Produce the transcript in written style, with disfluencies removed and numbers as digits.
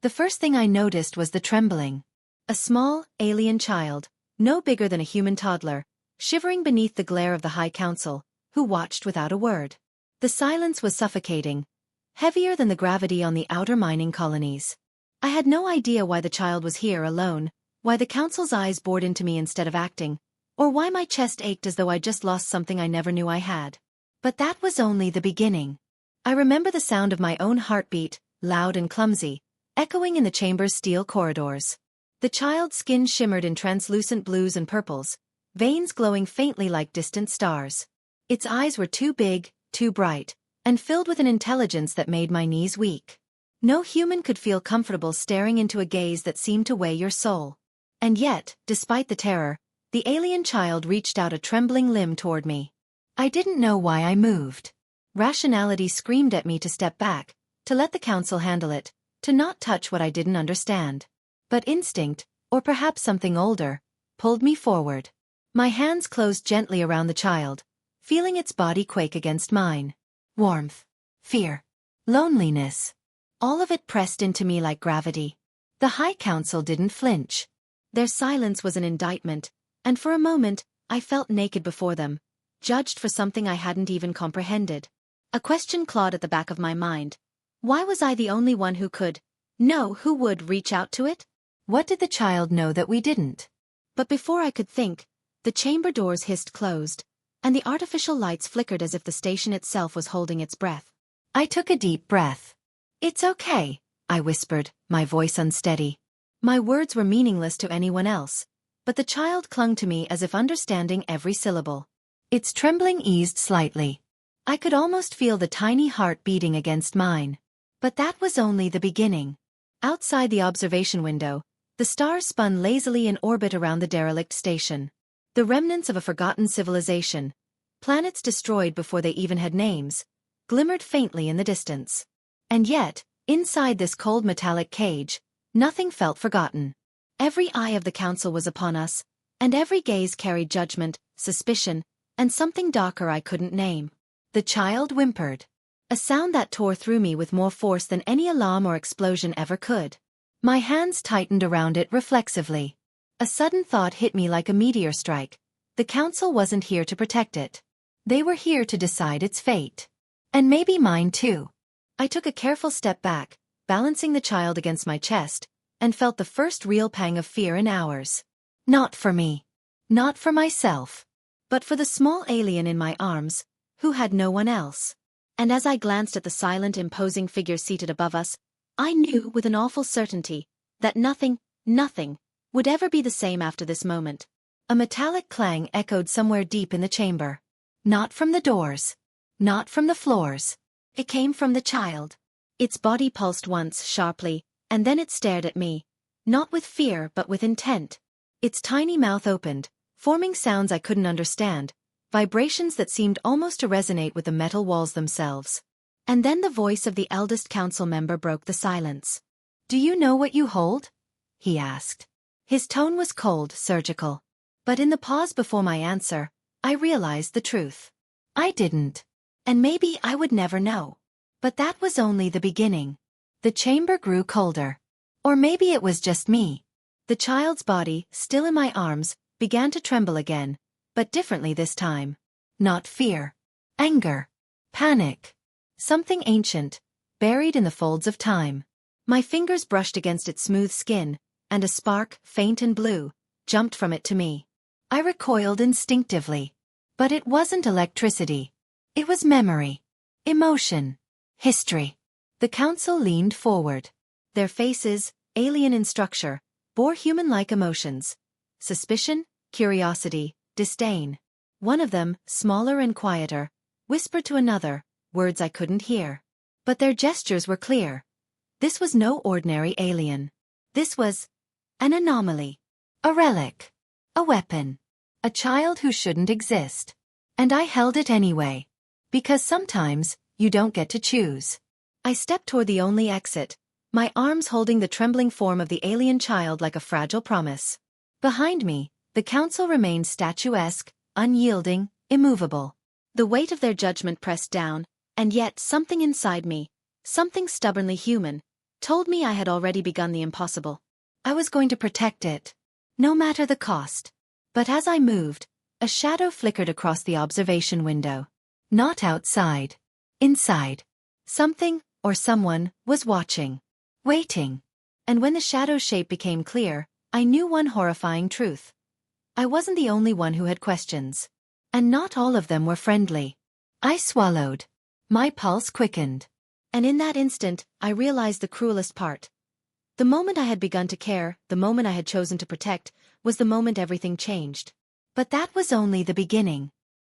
The first thing I noticed was the trembling. A small, alien child, no bigger than a human toddler, shivering beneath the glare of the High Council, who watched without a word. The silence was suffocating, heavier than the gravity on the outer mining colonies. I had no idea why the child was here alone, why the council's eyes bored into me instead of acting, or why my chest ached as though I'd just lost something I never knew I had. But that was only the beginning. I remember the sound of my own heartbeat, loud and clumsy, echoing in the chamber's steel corridors. The child's skin shimmered in translucent blues and purples, veins glowing faintly like distant stars. Its eyes were too big, too bright, and filled with an intelligence that made my knees weak. No human could feel comfortable staring into a gaze that seemed to weigh your soul. And yet, despite the terror, the alien child reached out a trembling limb toward me. I didn't know why I moved. Rationality screamed at me to step back, to let the council handle it, to not touch what I didn't understand. But instinct, or perhaps something older, pulled me forward. My hands closed gently around the child, feeling its body quake against mine. Warmth, fear, loneliness. All of it pressed into me like gravity. The High Council didn't flinch. Their silence was an indictment, and for a moment, I felt naked before them, judged for something I hadn't even comprehended. A question clawed at the back of my mind. Why was I the only one who could, no, who would reach out to it? What did the child know that we didn't? But before I could think, the chamber doors hissed closed, and the artificial lights flickered as if the station itself was holding its breath. I took a deep breath. "It's okay," I whispered, my voice unsteady. My words were meaningless to anyone else, but the child clung to me as if understanding every syllable. Its trembling eased slightly. I could almost feel the tiny heart beating against mine. But that was only the beginning. Outside the observation window, the stars spun lazily in orbit around the derelict station. The remnants of a forgotten civilization, planets destroyed before they even had names, glimmered faintly in the distance. And yet, inside this cold metallic cage, nothing felt forgotten. Every eye of the council was upon us, and every gaze carried judgment, suspicion, and something darker I couldn't name. The child whimpered. A sound that tore through me with more force than any alarm or explosion ever could. My hands tightened around it reflexively. A sudden thought hit me like a meteor strike. The council wasn't here to protect it. They were here to decide its fate. And maybe mine too. I took a careful step back, balancing the child against my chest, and felt the first real pang of fear in hours. Not for me. Not for myself. But for the small alien in my arms, who had no one else. And as I glanced at the silent, imposing figure seated above us, I knew with an awful certainty that nothing would ever be the same after this moment. A metallic clang echoed somewhere deep in the chamber. Not from the doors. Not from the floors. It came from the child. Its body pulsed once sharply, and then it stared at me, not with fear but with intent. Its tiny mouth opened, forming sounds I couldn't understand, vibrations that seemed almost to resonate with the metal walls themselves. And then the voice of the eldest council member broke the silence. "Do you know what you hold?" he asked. His tone was cold, surgical. But in the pause before my answer, I realized the truth. I didn't. And maybe I would never know. But that was only the beginning. The chamber grew colder. Or maybe it was just me. The child's body, still in my arms, began to tremble again, but differently this time. Not fear. Anger. Panic. Something ancient, buried in the folds of time. My fingers brushed against its smooth skin, and a spark, faint and blue, jumped from it to me. I recoiled instinctively. But it wasn't electricity. It was memory. Emotion. History. The council leaned forward. Their faces, alien in structure, bore human-like emotions. Suspicion, curiosity, disdain. One of them, smaller and quieter, whispered to another, words I couldn't hear. But their gestures were clear. This was no ordinary alien. This was an anomaly. A relic. A weapon. A child who shouldn't exist. And I held it anyway. Because sometimes, you don't get to choose. I stepped toward the only exit, my arms holding the trembling form of the alien child like a fragile promise. Behind me, the council remained statuesque, unyielding, immovable. The weight of their judgment pressed down, and yet something inside me, something stubbornly human, told me I had already begun the impossible. I was going to protect it, no matter the cost. But as I moved, a shadow flickered across the observation window. Not outside. Inside. Something, or someone, was watching. Waiting. And when the shadow's shape became clear, I knew one horrifying truth. I wasn't the only one who had questions. And not all of them were friendly. I swallowed. My pulse quickened. And in that instant, I realized the cruelest part. The moment I had begun to care, the moment I had chosen to protect, was the moment everything changed. But that was only the beginning.